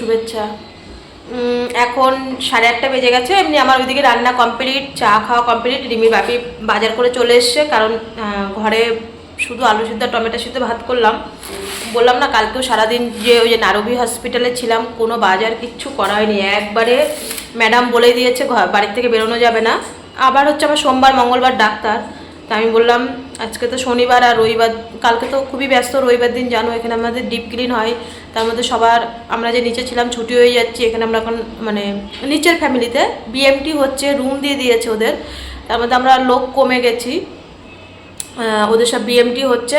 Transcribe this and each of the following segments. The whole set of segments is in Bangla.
শুভেচ্ছা। এখন 8:30 বেজে গেছে। এমনি আমার ওইদিকে রান্না কমপ্লিট, চা খাওয়া কমপ্লিট। রিমি বাপি বাজার করে চলে এসছে, কারণ ঘরে শুধু আলু সিদ্ধ টমেটো সিদ্ধ ভাত করলাম। বললাম না কালকেও সারাদিন যে ওই যে নারবি হসপিটালে ছিলাম, কোনো বাজার কিচ্ছু করা হয়নি। একবারে ম্যাডাম বলে দিয়েছে বাড়ির থেকে বেরোনো যাবে না। আবার হচ্ছে আমার সোমবার মঙ্গলবার ডাক্তার। তা আমি বললাম আজকে তো শনিবার আর রবিবার, কালকে তো খুবই ব্যস্ত। রবিবার দিন জানো এখানে আমাদের ডিপ ক্লিন হয়, তার মধ্যে সবার আমরা যে নিচে ছিলাম ছুটি হয়ে যাচ্ছি। এখানে আমরা এখন মানে নিচের ফ্যামিলিতে বিএমটি হচ্ছে, রুম দিয়ে দিয়েছে ওদের, তার মধ্যে আমরা লোক কমে গেছি। ওদের সব বিএমটি হচ্ছে।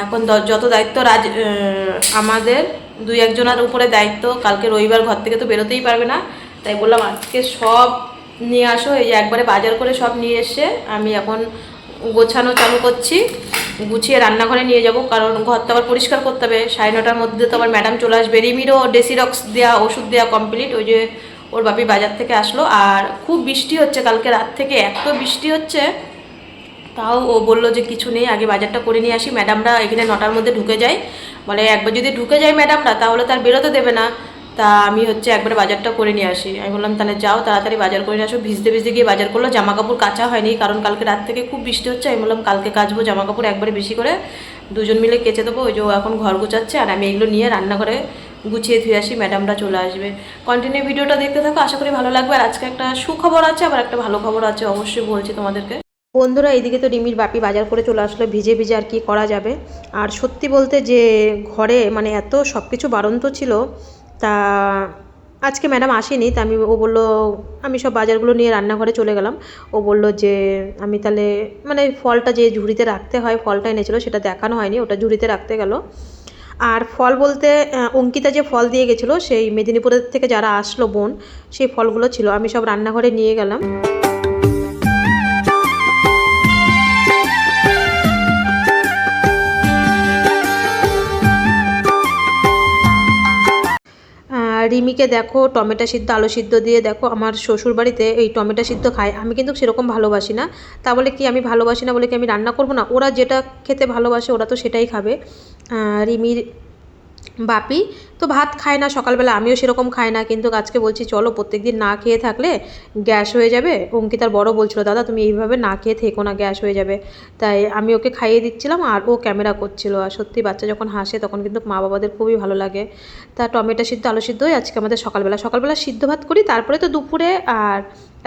এখন যত দায়িত্ব আমাদের 2-1 জনের উপরে দায়িত্ব। কালকে রবিবার ঘর থেকে তো বেরোতেই পারবে না, তাই বললাম আজকে সব নিয়ে আসো। এই যে একবারে বাজার করে সব নিয়ে এসে আমি এখন গোছানো চালু করছি, গুছিয়ে রান্নাঘরে নিয়ে যাব, কারণ ঘর তো আবার পরিষ্কার করতে হবে। 9:30টার মধ্যে তো আবার ম্যাডাম চলে আসবে। রিমিরও ডেসিরক্স দেওয়া ওষুধ দেওয়া কমপ্লিট, ওই যে ওর বাপি বাজার থেকে আসলো। আর খুব বৃষ্টি হচ্ছে, কালকে রাত থেকে এত বৃষ্টি হচ্ছে, তাও ও বললো যে কিছু নেই, আগে বাজারটা করে নিয়ে আসি। ম্যাডামরা এখানে 9টার মধ্যে ঢুকে যায়, বলে একবার যদি ঢুকে যায় ম্যাডামরা তাহলে তার বেরোতে দেবে না। তা আমি হচ্ছে একবারে বাজারটা করে নিয়ে আসি। আমি বললাম তাহলে যাও তাড়াতাড়ি বাজার করে নিয়ে আসো। ভিজতে ভিজতে গিয়ে বাজার করলো, জামা কাপড় কাচা হয়নি, কারণ কালকে রাত থেকে খুব বৃষ্টি হচ্ছে। আমি বললাম কালকে কাচবো জামা কাপড়, একবারে বেশি করে দুজন মিলে কেচে দেবো। ওই যে এখন ঘর গুছাচ্ছে, আর আমি এগুলো নিয়ে রান্নাঘরে গুছিয়ে ধুয়ে আসি, ম্যাডামরা চলে আসবে। কন্টিনিউ ভিডিওটা দেখতে থাকো, আশা করি ভালো লাগবে। আর আজকে একটা সুখবর আছে, আবার একটা ভালো খবর আছে, অবশ্যই বলছি তোমাদেরকে। বন্ধুরা, এইদিকে তো রিমির বাপি বাজার করে চলে আসলো, ভিজে ভিজে আর কি করা যাবে। আর সত্যি বলতে যে ঘরে মানে এত সব কিছু বাড়ন্ত ছিল, তা আজকে ম্যাডাম আসেনি। তা ও বললো, আমি সব বাজারগুলো নিয়ে রান্নাঘরে চলে গেলাম। ও বললো যে আমি তাহলে মানে ফলটা যে ঝুড়িতে রাখতে হয়, ফলটা এনেছিলো, সেটা দেখানো হয়নি, ওটা ঝুড়িতে রাখতে গেল। আর ফল বলতে অঙ্কিতা যে ফল দিয়ে গেছিলো, সেই মেদিনীপুরের থেকে যারা আসলো বোন, সেই ফলগুলো ছিল, আমি সব রান্নাঘরে নিয়ে গেলাম। রিমিকে দেখো টমেটো সিদ্ধ আলু সিদ্ধ দিয়ে, দেখো আমার শ্বশুরবাড়িতে এই টমেটো সিদ্ধ খায়, আমি কিন্তু সেরকম ভালোবাসি না। তা বলে কি আমি ভালোবাসি না বলে কি আমি রান্না করবো না? ওরা যেটা খেতে ভালোবাসে ওরা তো সেটাই খাবে। রিমির বাপি তো ভাত খায় না সকালবেলা, আমিও সেরকম খাই না, কিন্তু আজকে বলছি চলো, প্রত্যেকদিন না খেয়ে থাকলে গ্যাস হয়ে যাবে। অঙ্কিতার বড় বলছিল দাদা তুমি এইভাবে না খেয়ে থেকো না, গ্যাস হয়ে যাবে। তাই আমি ওকে খাইয়ে দিচ্ছিলাম আর ও ক্যামেরা করছিল। আর সত্যি বাচ্চা যখন হাসে তখন কিন্তু মা বাবাদের খুবই ভালো লাগে। তা টমেটো সিদ্ধ আলু সিদ্ধই আজকে আমাদের সকালবেলা সিদ্ধ ভাত করি, তারপরে তো দুপুরে আর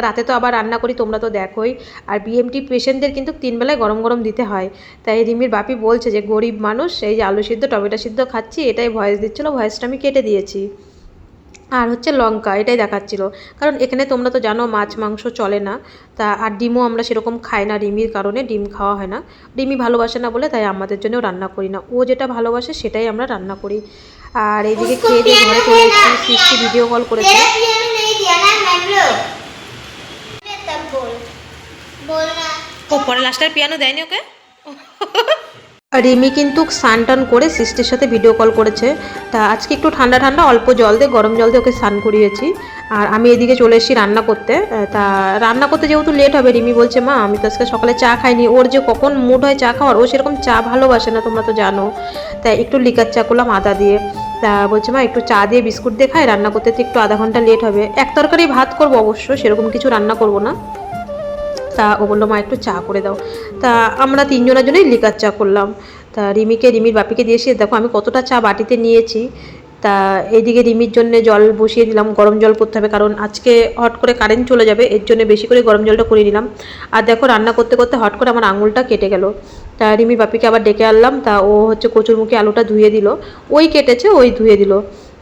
রাতে তো আবার রান্না করি, তোমরা তো দেখোই। আর বিএমটি পেশেন্টদের কিন্তু 3 বেলায় গরম গরম দিতে হয়। তাই রিমির বাপি বলছে যে গরিব মানুষ, এই যে আলু সিদ্ধ টমেটো সিদ্ধ খাচ্ছি, এটাই ভয়েস দিচ্ছিলো, ভয়েসটা আমি কেটে দিয়েছি। আর হচ্ছে লঙ্কা, এটাই দেখাচ্ছিল, কারণ এখানে তোমরা তো জানো মাছ মাংস চলে না। তা আর ডিমও আমরা সেরকম খাই না, রিমির কারণে ডিম খাওয়া হয় না। রিমি ভালোবাসে না বলে তাই আমাদের জন্যও রান্না করি না, ও যেটা ভালোবাসে সেটাই আমরা রান্না করি। আর এইদিকে খেয়ে দিয়ে ঘরে চলে এসেছি, সৃষ্টি ভিডিও কল করেছে। ও পরে লাস্টের পিয়ানো দেয়নি ওকে। রিমি কিন্তু স্নান টান করে সৃষ্টির সাথে ভিডিও কল করেছে। তা আজকে একটু ঠান্ডা ঠান্ডা অল্প জল দিয়ে, গরম জল দিয়ে ওকে স্নান করিয়েছি। আর আমি এদিকে চলে এসেছি রান্না করতে। তা রান্না করতে যেহেতু লেট হবে, রিমি বলছে মা আমি তো আজকে সকালে চা খাইনি। ওর যে কখন মুড হয় চা খাওয়ার, ও সেরকম চা ভালোবাসে না, তোমরা তো জানো। তাই একটু লিকার চা করলাম আদা দিয়ে। তা বলছে মা একটু চা দিয়ে বিস্কুট দিয়ে খাই, রান্না করতে তো একটু আধা ঘন্টা লেট হবে। এক তরকারি ভাত করবো অবশ্য, সেরকম কিছু রান্না করবো না। তা ও বললো মা একটু চা করে দাও। তা আমরা 3 জনের জন্যই লিকার চা করলাম। তা রিমির বাপিকে দিয়েছি, দেখো আমি কতটা চা বাটিতে নিয়েছি। তা এইদিকে রিমির জন্য জল বসিয়ে দিলাম, গরম জল করতে হবে, কারণ আজকে হট করে কারেন্ট চলে যাবে, এর জন্য বেশি করে গরম জলটা করে নিলাম। আর দেখো রান্না করতে করতে হট করে আমার আঙুলটা কেটে গেল। তা রিমির বাপিকে আবার ডেকে আনলাম। তা ও হচ্ছে কচুরমুখী আলুটা ধুয়ে দিল, ওই কেটেছে ওই ধুয়ে দিল।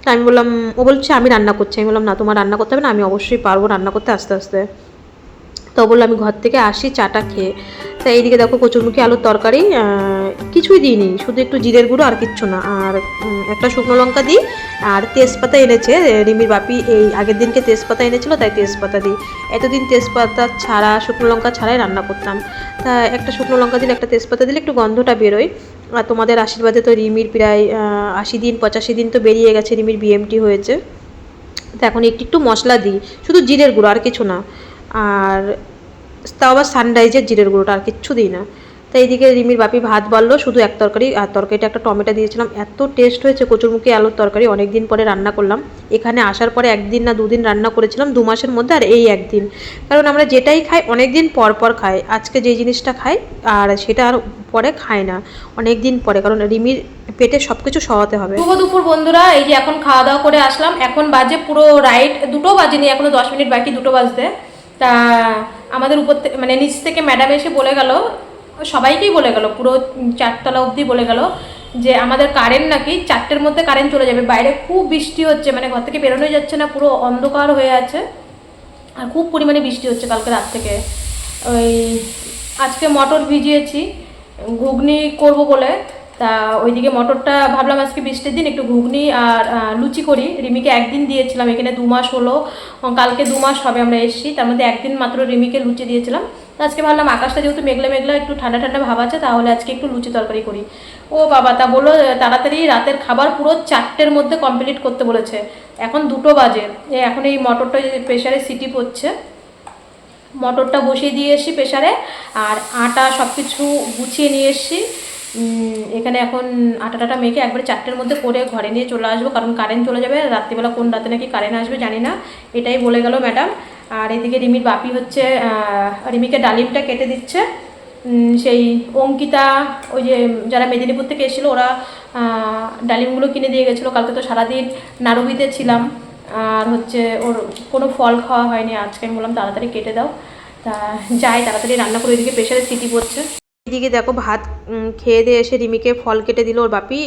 তা আমি বললাম, ও বলছে আমি রান্না করছি। আমি বললাম না তোমার রান্না করতে হবে না, আমি অবশ্যই পারবো রান্না করতে আস্তে আস্তে। তো বললো আমি ঘর থেকে আসি চাটা খেয়ে। তা এইদিকে দেখো কচুরমুখী আলুর তরকারি, কিছুই দিইনি, শুধু একটু জিরের গুঁড়ো আর কিচ্ছু না। আর একটা শুকনো লঙ্কা দিই, আর তেজপাতা এনেছে রিমির বাপি, এই আগের দিনকে তেজপাতা এনেছিলো তাই তেজপাতা দিই। এতদিন তেজপাতা ছাড়া শুকনো লঙ্কা ছাড়াই রান্না করতাম। তা একটা শুকনো লঙ্কা দিলে, একটা তেজপাতা দিলে একটু গন্ধটা বেরোয়। আর তোমাদের আশীর্বাদে তো রিমির প্রায় 80 দিন 85 দিন তো বেরিয়ে গেছে, রিমির বিএমটি হয়েছে। তো এখন একটু মশলা দিই, শুধু জিরের গুঁড়ো আর কিছু না। আর তাও আবার সানরাইজের জিরের গুঁড়োটা, আর কিচ্ছু দিই না। তো এইদিকে রিমির বাপি ভাত বাড়লো, শুধু এক তরকারি, আর তরকারিটা একটা টমেটো দিয়েছিলাম, এত টেস্ট হয়েছে কচুরমুখী আলুর তরকারি। অনেক দিন পরে রান্না করলাম, এখানে আসার পরে একদিন না দুদিন রান্না করেছিলাম 2 মাসের মধ্যে, আর এই একদিন। কারণ আমরা যেটাই খাই অনেক দিন পর পর খাই, আজকে যে জিনিসটা খাই আর সেটা আর পরে খাই না, অনেক দিন পরে, কারণ রিমির পেটে সব কিছু সহাতে হবে। শুভ দুপুর বন্ধুরা, এই যে এখন খাওয়া দাওয়া করে আসলাম, এখন বাজে পুরো রাইট 2টো বাজেনি, এখনো 10 মিনিট বাকি 2টো বাজতে। তা আমাদের উপর থেকে মানে নিচ থেকে ম্যাডাম এসে বলে গেল, সবাইকেই বলে গেল, পুরো 4তলা অবধি বলে গেল যে আমাদের কারেন্ট নাকি 4টের মধ্যে কারেন্ট চলে যাবে। বাইরে খুব বৃষ্টি হচ্ছে, মানে ঘর থেকে বেরোনোই যাচ্ছে না, পুরো অন্ধকার হয়ে আছে, আর খুব পরিমাণে বৃষ্টি হচ্ছে কালকে রাত থেকে। ওই আজকে মটর ভিজিয়েছি ঘুগনি করব বলে, তা ওইদিকে মটরটা ভাবলাম আজকে বৃষ্টির দিন একটু ঘুগনি আর লুচি করি। রিমিকে একদিন দিয়েছিলাম, এখানে 2 মাস হলো, কালকে 2 মাস হবে আমরা এসেছি, তার মধ্যে একদিন মাত্র রিমিকে লুচি দিয়েছিলাম। তো আজকে ভাবলাম আকাশটা যেহেতু মেঘলা মেঘলা, একটু ঠান্ডা ঠান্ডা ভাব আছে, তাহলে আজকে একটু লুচি তরকারি করি। ও বাবা, তা বললো তাড়াতাড়ি রাতের খাবার পুরো 4টের মধ্যে কমপ্লিট করতে বলেছে। এখন 2টো বাজে, এখন এই মটরটা প্রেশারে সিটি পড়ছে, মটরটা বসিয়ে দিয়ে এসেছি প্রেশারে, আর আটা সব কিছু গুছিয়ে নিয়ে এসেছি। এখানে এখন আটাটা মেখে একবারে 4টের মধ্যে করে ঘরে নিয়ে চলে আসবো, কারণ কারেন্ট চলে যাবে রাত্রিবেলা, কোন রাতে নাকি কারেন্ট আসবে জানি না, এটাই বলে গেল ম্যাডাম। আর এদিকে রিমির বাপি হচ্ছে রিমিকে ডালিমটা কেটে দিচ্ছে। সেই অঙ্কিতা, ওই যে যারা মেদিনীপুর থেকে এসেছিলো, ওরা ডালিমগুলো কিনে দিয়ে গেছিলো। কালকে তো সারাদিন নাড়ুবিতে ছিলাম, আর হচ্ছে ওর কোনো ফল খাওয়া হয়নি, আজকে আমি বললাম তাড়াতাড়ি কেটে দাও, তা যাই তাড়াতাড়ি রান্না করে, এদিকে প্রেশারে সিটি পড়ছে। এদিকে দেখো ভাত খেয়ে দিয়ে এসে রিমিকে ফল কেটে দিল ওর বাপি।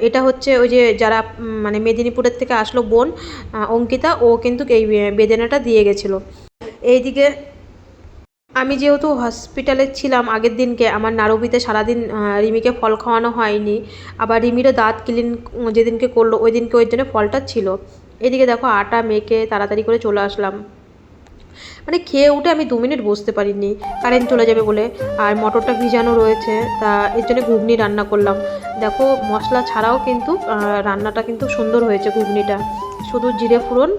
এটা হচ্ছে ওই যে যারা মানে মেদিনীপুরের থেকে আসলো বোন অঙ্কিতা, ও কিন্তু এই বেদেনাটা দিয়ে গেছিলো। এইদিকে আমি যেহেতু হসপিটালে ছিলাম আগের দিনকে, আমার নাড়ুবিতে সারাদিন রিমিকে ফল খাওয়ানো হয়নি, আবার রিমিরও দাঁত ক্লিন যেদিনকে করলো ওই দিনকে ওই জন্য ফলটা ছিল। এদিকে দেখো আটা মেখে তাড়াতাড়ি করে চলে আসলাম, মানে খেয়ে উঠে আমি 2 মিনিট বসতে পারিনি, কারেন্ট চলে যাবে বলে। আর মটরটা ভিজানো রয়েছে, তা এর জন্য ঘুগনি রান্না করলাম। দেখো মশলা ছাড়াও কিন্তু রান্নাটা কিন্তু সুন্দর হয়েছে ঘুগনিটা, শুধু জিরে ফোড়ন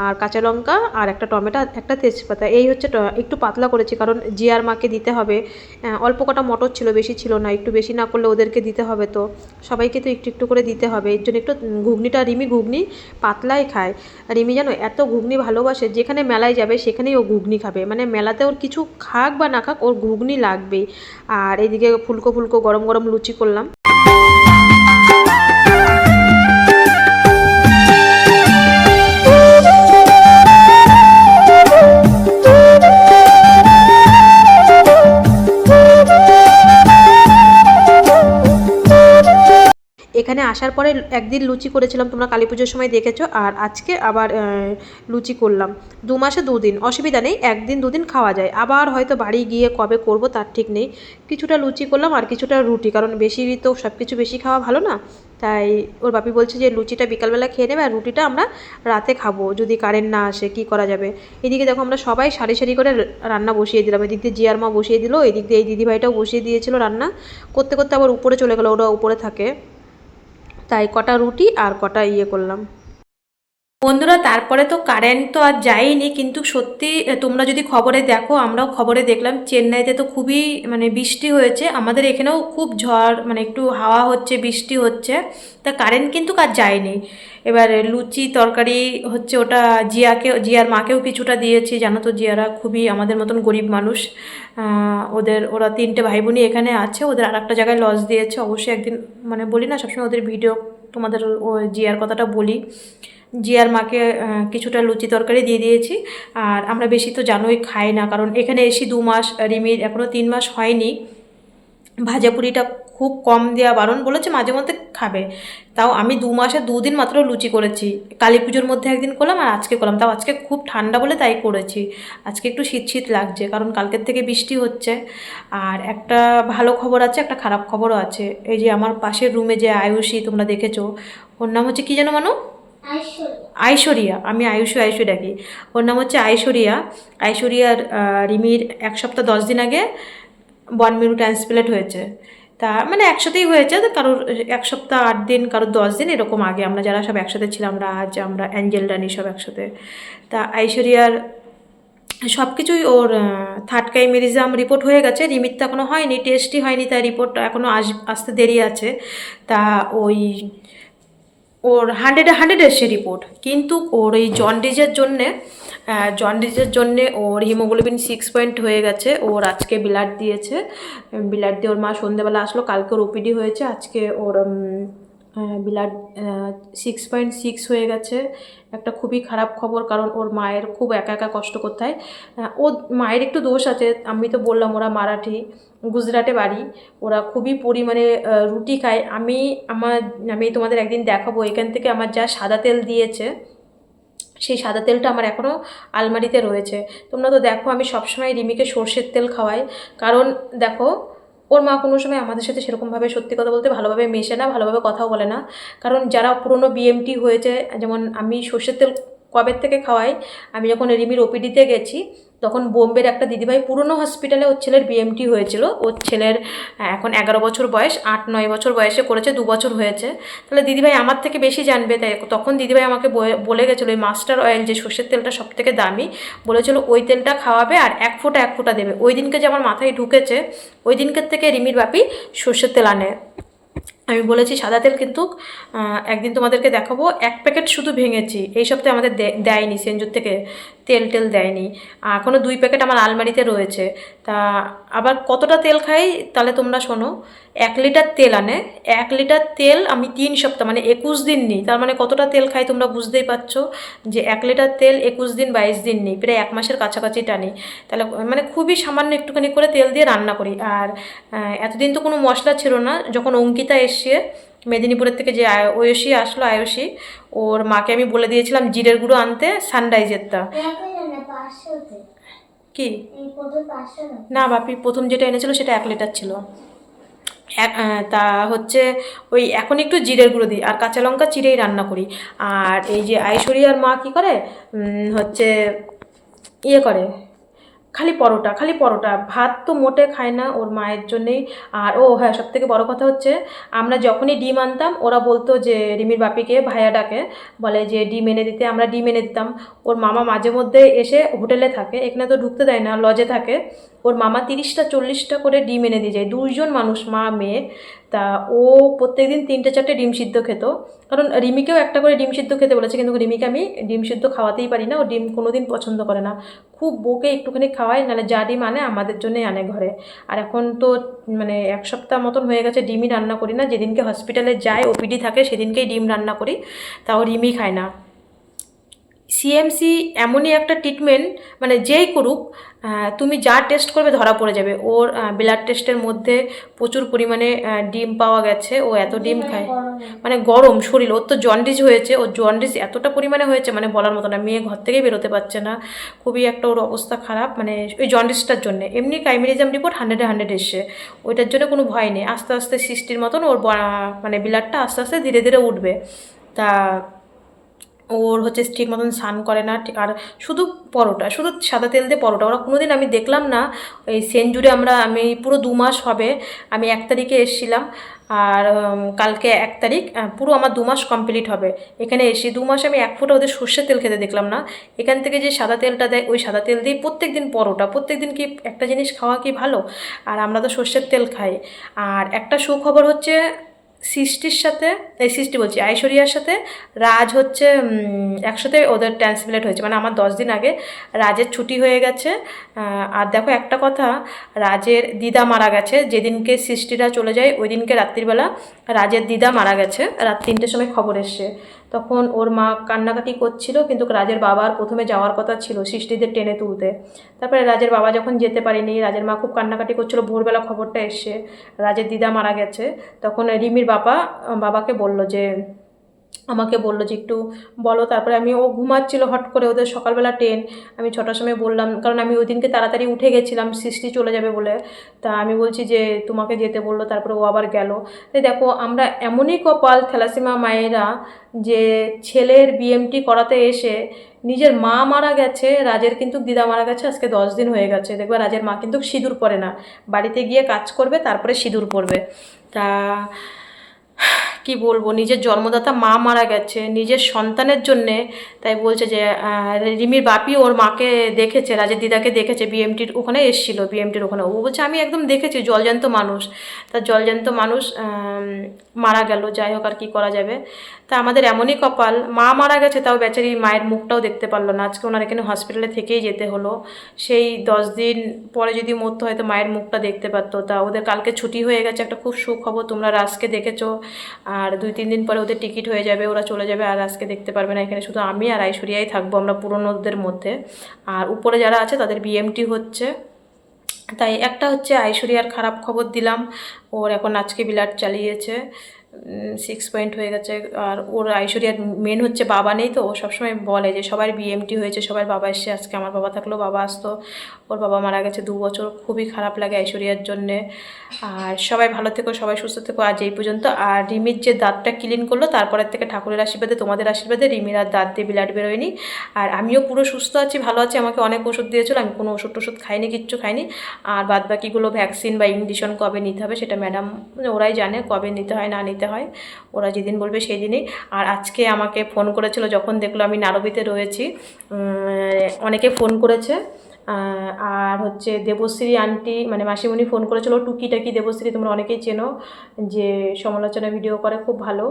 আর কাঁচা লঙ্কা আর একটা টমেটো, একটা তেজপাতা, এই হচ্ছে। একটু পাতলা করেছি কারণ জিয়ার মাকে দিতে হবে, অল্প কটা মটর ছিল, বেশি ছিল না, একটু বেশি না করলে ওদেরকে দিতে হবে, তো সবাইকে তো একটু একটু করে দিতে হবে, এর জন্য একটু ঘুগনিটা, রিমি ঘুগনি পাতলাই খায়। রিমি জানো এত ঘুগনি ভালোবাসে, যেখানে মেলায় যাবে সেখানেই ও ঘুগনি খাবে, মানে মেলাতে ওর কিছু খাক বা না খাক ওর ঘুগনি লাগবেই। আর এদিকে ফুলকো ফুলকো গরম গরম লুচি করলাম। এখানে আসার পরে একদিন লুচি করেছিলাম, তোমরা কালী পুজোর সময় দেখেছো, আর আজকে আবার লুচি করলাম। 2 মাসে 2 দিন, অসুবিধা নেই, 1 দিন 2 দিন খাওয়া যায়, আবার হয়তো বাড়ি গিয়ে কবে করব তার ঠিক নেই। কিছুটা লুচি করলাম আর কিছুটা রুটি, কারণ বেশি তো সব কিছু বেশি খাওয়া ভালো না, তাই ওর বাপি বলছে যে লুচিটা বিকালবেলা খেয়ে নেবে, আর রুটিটা আমরা রাতে খাবো যদি কারেন্ট না আসে, কী করা যাবে। এদিকে দেখো আমরা সবাই সারি সারি করে রান্না বসিয়ে দিলাম, এদিক দিয়ে জিয়ার মা বসিয়ে দিল, এদিক দিয়ে এই দিদিভাইটাও বসিয়ে দিয়েছিল রান্না করতে করতে, আবার উপরে চলে গেলো, ওরা উপরে থাকে, তাই কটা রুটি আর কটা করলাম। বন্ধুরা তারপরে তো কারেন্ট তো আর যায়নি, কিন্তু সত্যি তোমরা যদি খবরে দেখো, আমরাও খবরে দেখলাম চেন্নাইতে তো খুবই মানে বৃষ্টি হয়েছে, আমাদের এখানেও খুব ঝড়, মানে একটু হাওয়া হচ্ছে, বৃষ্টি হচ্ছে, তা কারেন্ট কিন্তু আর যায়নি। এবার লুচি তরকারি হচ্ছে, ওটা জিয়ার মাকেও কিছুটা দিয়েছি, জানো তো জিয়ারা খুবই আমাদের মতন গরিব মানুষ, ওরা 3টে ভাই বোনই এখানে আছে, ওদের আর একটা জায়গায় লজ দিয়েছে, অবশ্যই একদিন মানে বলি না সবসময় ওদের ভিডিও, তোমাদের ও জিয়ার কথাটা বলি। জিয়ার মাকে কিছুটা লুচি তরকারি দিয়ে দিয়েছি, আর আমরা বেশি তো জানোই খাই না, কারণ এখানে এসি 2 মাস, রিমির এখনও 3 মাস হয়নি। ভাজাপুরিটা খুব কম দেওয়া বারণ বলেছে, মাঝে মধ্যে খাবে, তাও আমি 2 মাসে 2 দিন মাত্র লুচি করেছি, কালী পুজোর মধ্যে একদিন করলাম আর আজকে করলাম, তাও আজকে খুব ঠান্ডা বলে তাই করেছি, আজকে একটু শীত শীত লাগছে, কারণ কালকের থেকে বৃষ্টি হচ্ছে। আর একটা ভালো খবর আছে, একটা খারাপ খবরও আছে। এই যে আমার পাশের রুমে যে আয়ুষী, তোমরা দেখেছো, ওর নাম হচ্ছে কী যেন মানু, আইশ্বরিয়া, আমি আয়ুষী ডাকি, ওর নাম হচ্ছে আইশ্বরিয়ার রিমির 1 সপ্তাহ 10 দিন আগে বন মেরু ট্রান্সপ্ল্যান্ট হয়েছে, তা মানে একসাথেই হয়েছে, কারোর 1 সপ্তাহ 8 দিন, কারোর 10 দিন, এরকম আগে আমরা যারা সব একসাথে ছিলাম, আমরা অ্যাঞ্জেল রানি সব একসাথে। তা আইশ্বরিয়ার সব কিছুই ওর থার্ড কাইমেরিজম রিপোর্ট হয়ে গেছে, রিমিট তো এখনও হয়নি, টেস্টই হয়নি, তাই রিপোর্ট এখনও আসতে দেরি আছে। তা ওই ওর 100-এ 100 এসছে রিপোর্ট, কিন্তু ওর এই জন্ডিসের জন্যে ওর হিমোগ্লোবিন 6 পয়েন্ট হয়ে গেছে। ওর আজকে ব্লাড দিয়েছে, ব্লাড দিয়ে ওর মা সন্ধেবেলা আসলো, কালকে ওর ওপিডি হয়েছে, আজকে ওর ব্লাড 6.6 হয়ে গেছে। একটা খুবই খারাপ খবর, কারণ ওর মায়ের খুব একা একা কষ্ট করতে হয়। ও মায়ের একটু দোষ আছে, আমি তো বললাম ওরা মারাঠি, গুজরাটে বাড়ি, ওরা খুবই পরিমাণে রুটি খায়। আমি তোমাদের একদিন দেখাবো, এখান থেকে আমার যা সাদা তেল দিয়েছে, সেই সাদা তেলটা আমার এখনও আলমারিতে রয়েছে। তোমরা তো দেখো আমি সবসময় রিমিকে সর্ষের তেল খাওয়াই, কারণ দেখো ওর মা কোনো সময় আমাদের সাথে সেরকমভাবে, সত্যি কথা বলতে, ভালোভাবে মেশে না, ভালোভাবে কথাও বলে না। কারণ যারা পুরনো বিএমটি হয়েছে, যেমন আমি সর্ষের তেল কবের থেকে খাওয়াই, আমি যখন রিমির ওপিডিতে গেছি, তখন বোম্বের একটা দিদিভাই পুরনো হসপিটালে ওর ছেলের বিএমটি হয়েছিল। ওর ছেলের এখন 11 বছর বয়স, 8-9 বছর বয়সে করেছে, 2 বছর হয়েছে। তাহলে দিদিভাই আমার থেকে বেশি জানবে, তাই তখন দিদিভাই আমাকে বলে গেছিলো ওই মাস্টার অয়েল, যে সর্ষের তেলটা সব থেকে দামি, বলেছিল ওই তেলটা খাওয়াবে আর 1 ফোঁটা দেবে। ওই দিনকে যে আমার মাথায় ঢুকেছে, ওই দিনকের থেকে রিমির বাপি সর্ষের তেল আনে। আমি বলেছি সাদা তেল কিন্তু একদিন তোমাদেরকে দেখাবো, 1 প্যাকেট শুধু ভেঙেছি, এই সপ্তাহে আমাদের দেয়নি, সেঞ্জুর থেকে তেল দেয়নি, এখনও 2 প্যাকেট আমার আলমারিতে রয়েছে। তা আবার কতটা তেল খাই তাহলে তোমরা শোনো, 1 লিটার তেল আনে, 1 লিটার তেল আমি 3 সপ্তাহ মানে 21 দিন নিই, তার মানে কতটা তেল খাই তোমরা বুঝতেই পারছো, যে 1 লিটার তেল 21 দিন 22 দিন নিই, প্রায় 1 মাসের কাছাকাছি টানি। তাহলে মানে খুবই সামান্য একটুখানি করে তেল দিয়ে রান্না করি। আর এতদিন তো কোনো মশলা ছিল না, যখন অঙ্কিতা এসে মেদিনীপুরের থেকে যে আয়ুষী আসলো, আয়ুষী, ওর মাকে আমি বলে দিয়েছিলাম জিরের গুঁড়ো আনতে, সানরাইজেরটা। কি না বাপি, প্রথম যেটা এনেছিল সেটা 1 লিটার ছিল। তা হচ্ছে ওই এখন একটু জিরের গুঁড়ো দিই আর কাঁচা লঙ্কা চিরেই রান্না করি। আর এই যে ঐশ্বরিয়ার মা কী করে, হচ্ছে ইয়ে করে, খালি পরোটা, ভাত তো মোটে খায় না ওর মায়ের জন্যেই। আর ও হ্যাঁ, সবথেকে বড় কথা হচ্ছে, আমরা যখনই ডিম আনতাম, ওরা বলতো যে রিমির বাপিকে, ভাইয়া ডাকে, বলে যে ডিম এনে দিতে, আমরা ডিম এনে দিতাম। ওর মামা মাঝে মধ্যে এসে, হোটেলে থাকে, এখানে তো ঢুকতে দেয় না, লজে থাকে, ওর মামা 30-40টা করে ডিম এনে দিয়ে যায়, 2জন মানুষ, মা মেয়ে। তা ও প্রত্যেকদিন 3-4টে ডিম সিদ্ধ খেত, কারণ রিমিকেও একটা করে ডিম সিদ্ধ খেতে বলেছে, কিন্তু রিমিকে আমি ডিম সিদ্ধ খাওয়াতেই পারি না, ও ডিম কোনোদিন পছন্দ করে না, খুব বকে একটুখানি খাওয়াই, নাহলে যা ডিম আনে আমাদের জন্যই আনে ঘরে। আর এখন তো মানে 1 সপ্তাহ মতন হয়ে গেছে ডিমই রান্না করি না, যেদিনকে হসপিটালে যায়, ওপিডি থাকে, সেদিনকেই ডিম রান্না করি, তাও রিমি খায় না। সিএমসি এমনই একটা ট্রিটমেন্ট, মানে যেই করুক, তুমি যা টেস্ট করবে ধরা পড়ে যাবে। ওর ব্লাড টেস্টের মধ্যে প্রচুর পরিমাণে ডিম পাওয়া গেছে, ও এত ডিম খায়, মানে গরম শরীর, ওর তো জন্ডিস হয়েছে, ওর জন্ডিস এতটা পরিমাণে হয়েছে মানে বলার মতো না, মেয়ে ঘর থেকেই বেরোতে পারছে না, খুবই একটা ওর অবস্থা খারাপ, মানে ওই জন্ডিসটার জন্যে। এমনি কাইমেরিজম রিপোর্ট 100-এ 100 এসছে, ওইটার জন্য কোনো ভয় নেই, আস্তে আস্তে সৃষ্টির মতন ওর মানে ব্লাডটা আস্তে আস্তে ধীরে ধীরে উঠবে। তা ওর হচ্ছে ঠিক মতন স্নান করে না, আর শুধু পরোটা, শুধু সাদা তেল দিয়ে পরোটা, ওরা কোনো দিন আমি দেখলাম না। এই সেঞ্জুরে আমি পুরো 2 মাস হবে, আমি 1 তারিখে এসেছিলাম, আর কালকে 1 তারিখ, পুরো আমার 2 মাস কমপ্লিট হবে। এখানে এসে 2 মাসে আমি 1 ফোঁটা ওদের সর্ষের তেল খেতে দেখলাম না। এখান থেকে যে সাদা তেলটা দেয়, ওই সাদা তেল দিয়ে প্রত্যেক দিন পরোটা, প্রত্যেক দিন কি একটা জিনিস খাওয়া কি ভালো? আর আমরা তো সর্ষের তেল খাই। আর একটা সুখবর হচ্ছে, সৃষ্টির সাথে, এই সৃষ্টি বলছি, ঐশ্বরিয়ার সাথে রাজ হচ্ছে একসাথে ওদের ট্রান্সপ্লেট হয়েছে, মানে আমার 10 দিন আগে রাজের ছুটি হয়ে গেছে। আর দেখো একটা কথা, রাজের দিদা মারা গেছে, যেদিনকে সৃষ্টিরা চলে যায় ওই দিনকে রাত্রিবেলা রাজের দিদা মারা গেছে, রাত 3টের সময় খবর এসছে। তখন ওর মা কান্নাকাটি করছিল, কিন্তু রাজের বাবার প্রথমে যাওয়ার কথা ছিল সৃষ্টিদের টেনে তুলতে। তারপরে রাজের বাবা যখন যেতে পারেনি, রাজের মা খুব কান্নাকাটি করছিল, ভোরবেলা খবরটা এসছে রাজের দিদা মারা গেছে। তখন রিমির বাবাকে বললো যে, আমাকে বললো যে একটু বলো, তারপরে ও ঘুমাচ্ছিল, হট করে ওদের সকালবেলা ট্রেন, আমি 6টার সময় বললাম, কারণ আমি ওই দিনকে তাড়াতাড়ি উঠে গেছিলাম সৃষ্টি চলে যাবে বলে। তা আমি বলছি যে তোমাকে যেতে বললো, তারপরে ও আবার গেল। তাই দেখো আমরা এমনই কপাল থ্যালাসেমিয়া মায়েরা, যে ছেলের বিএমটি করাতে এসে নিজের মা মারা গেছে, রাজের কিন্তু দিদা মারা গেছে, আজকে 10 দিন হয়ে গেছে। দেখবে রাজের মা কিন্তু সিঁদুর পরে না, বাড়িতে গিয়ে কাজ করবে, তারপরে সিঁদুর পরবে। তা কি বলবো, নিজের জন্মদাতা মা মারা গেছে নিজের সন্তানের জন্যে, তাই বলছে যে রিমির বাপি ওর মাকে দেখেছে, রাজের দিদাকে দেখেছে, বিএমটির ওখানে এসেছিল, বিএমটির ওখানে। ও বলছে আমি একদম দেখেছি, জলজ্যান্ত মানুষ, তা জলজ্যান্ত মানুষ মারা গেল, যাই হোক আর কি করা যাবে। তা আমাদের এমনই কপাল, মা মারা গেছে তাও বেচারি মায়ের মুখটাও দেখতে পারলো না, আজকে ওনার এখানে হসপিটালে থেকেই যেতে হলো। সেই 10 দিন পরে যদি মরতো হয়তো মায়ের মুখটা দেখতে পারতো। তা ওদের কালকে ছুটি হয়ে গেছে, একটা খুব সুখবর, তোমরা রাজকে দেখেছো, আর 2-3 দিন পরে ওদের টিকিট হয়ে যাবে, ওরা চলে যাবে, আর আজকে দেখতে পারবে না। এখানে শুধু আমি আর ঐশ্বরিয়াই থাকবো, আমরা পুরনোদের মধ্যে। আর উপরে যারা আছে তাদের বিএমটি হচ্ছে, তাই একটা হচ্ছে ঐশ্বরিয়ার খারাপ খবর দিলাম, ওর এখন আজকে ব্লাড চালিয়েছে, 6 পয়েন্ট হয়ে গেছে। আর ওর ঐশ্বরিয়ার মেন হচ্ছে বাবা নেই, তো ও সবসময় বলে যে সবার বিএমটি হয়েছে, সবার বাবা এসছে, আজকে আমার বাবা থাকলেও বাবা আসতো, ওর বাবা মারা গেছে 2 বছর, খুবই খারাপ লাগে ঐশ্বরিয়ার জন্যে। আর সবাই ভালো থেকো, সবাই সুস্থ থেকো আজ এই পর্যন্ত। আর রিমির যে দাঁতটা ক্লিন করলো তারপরের থেকে ঠাকুরের আশীর্বাদে, তোমাদের আশীর্বাদে রিমির আর দাঁত দিয়ে ব্লাড বেরোয়নি। আর আমিও পুরো সুস্থ আছি, ভালো আছি, আমাকে অনেক ওষুধ দিয়েছিল, আমি কোনো ওষুধ খাইনি, কিচ্ছু খাইনি। আর বাদ বাকিগুলো ভ্যাকসিন বা ইঞ্জেকশন কবে নিতে হবে সেটা ম্যাডাম ওরাই জানে, কবে নিতে হয় না নিতে হয়, ওরা যেদিন বলবে সেই দিনই। আর আজকে আমাকে ফোন করেছিল যখন দেখলো আমি নারবিতে রয়েছি, অনেকে ফোন করেছে। আর হচ্ছে দেবশ্রী আন্টি মানে মাসিমণি ফোন করেছিল, টুকিটাকি দেবশ্রী, তোমরা অনেকেই চেনো, যে সমালোচনা ভিডিও করে, খুব ভালো।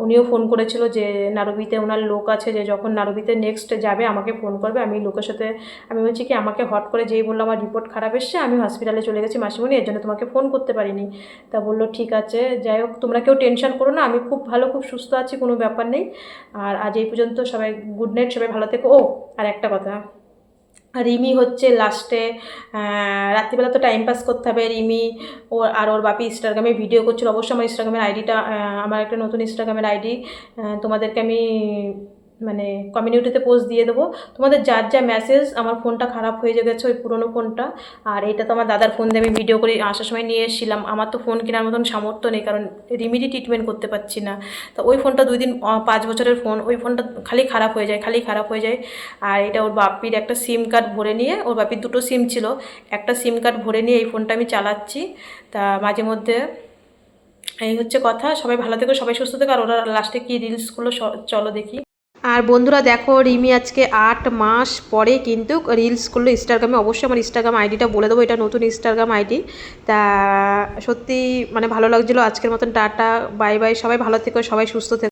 উনিও ফোন করেছিল যে নারবিতে ওনার লোক আছে, যে যখন নারবিতে নেক্সট যাবে আমাকে ফোন করবে। আমি লোকের সাথে, আমি বলছি কি আমাকে হট করে যেই বললো আমার রিপোর্ট খারাপ এসছে, আমি হসপিটালে চলে গেছি মাসিমণি, এর জন্য তোমাকে ফোন করতে পারিনি। তা বললো ঠিক আছে, যাই হোক তোমরা কেউ টেনশন করো না, আমি খুব ভালো, খুব সুস্থ আছি, কোনো ব্যাপার নেই। আর আজ এই পর্যন্ত, সবাই গুড নাইট, সবাই ভালো থেকো। ও আর একটা কথা, রিমি হচ্ছে লাস্টে রাত্রিবেলা তো টাইম পাস করতে হবে, রিমি ওর বাপি ইনস্টাগ্রামে ভিডিও করছিল, অবশ্যই আমার ইনস্টাগ্রামের আইডিটা, আমার একটা নতুন ইনস্টাগ্রামের আইডি তোমাদেরকে আমি মানে কমিউনিটিতে পোস্ট দিয়ে দেবো। তোমাদের যার যা মেসেজ, আমার ফোনটা খারাপ হয়ে গেছে ওই পুরোনো ফোনটা, আর এটা তো আমার দাদার ফোন দিয়ে আমি ভিডিও করে আসার সময় নিয়ে এসেছিলাম, আমার তো ফোন কেনার মতন সামর্থ্য নেই, কারণ রিমিডি ট্রিটমেন্ট করতে পারছি না। তো ওই ফোনটা 2 দিন 5 বছরের ফোন, ওই ফোনটা খালি খারাপ হয়ে যায়, খালি খারাপ হয়ে যায়। আর এটা ওর বাপির একটা সিম কার্ড ভরে নিয়ে, ওর বাপির 2টো সিম ছিল, একটা সিম কার্ড ভরে নিয়ে এই ফোনটা আমি চালাচ্ছি। তা মাঝে মধ্যে এই হচ্ছে কথা, সবাই ভালো থেকো, সবাই সুস্থ থেকো। আর ওরা লাস্টে কি রিলসগুলো চলো দেখি। আর বন্ধুরা দেখো, রিমি আজকে 8 মাস পরে কিন্তু রিলস করলো ইনস্টাগ্রামে, অবশ্যই আমার ইনস্টাগ্রাম আইডিটা বলে দেবো, এটা নতুন ইনস্টাগ্রাম আইডি। তা সত্যি মানে ভালো লাগছিলো। আজকের মতন টাটা, বাই বাই, সবাই ভালো থেকো, সবাই সুস্থ থেকো।